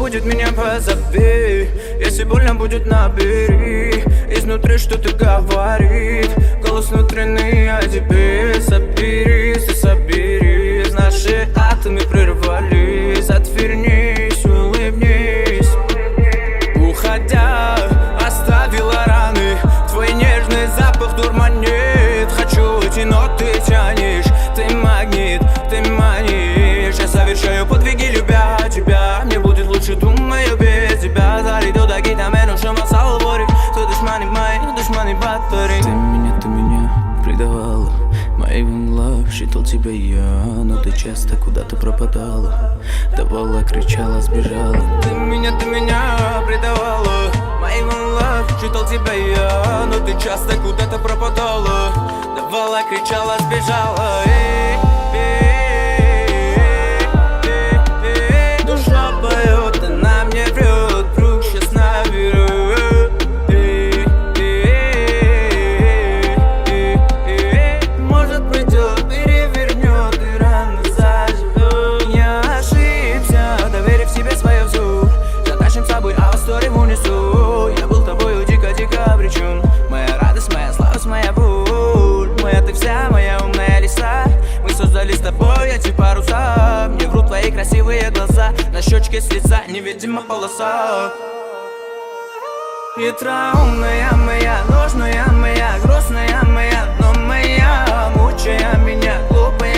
будет, меня позови. Если больно будет, набери. Изнутри что-то говорит, голос внутренний о тебе. Соберись, ты соберись. Наши атомы прервались. Отвернись, улыбнись. Уходя, оставила раны. Твой нежный запах дурманит. Хочу уйти, но ты тянешь. Ты магнит, ты манишь. Я совершаю подвиги, любя тебя. Мне будет лучше, думаю, без тебя. Заридо да гита мену шума салвори. Ты душмани мои, душмани батари. Ты меня предавала. My even love, считал тебя я. Но ты часто куда-то пропадала. Давала, кричала, сбежала. Ты меня предавала. My even love, считал тебя я. Но ты часто куда-то пропадала. Давала, кричала, сбежала. Душа поет, она мне врет. Вдруг сейчас наберет. Может придет, перевернет и рано заживет. Я ошибся, доверив себе свое взор. Затащим с собой австори в унесу. Я был тобою дико-дико обречен. Моя радость, моя слабость, моя боль. Моя ты вся, моя умная лиса. Мы создали с тобой эти паруса. Мне врут твои красивые глаза. На щечке слеза, невидима полоса. Хитроумная моя, ложная моя, грустная моя, но моя, мучая меня, глупая.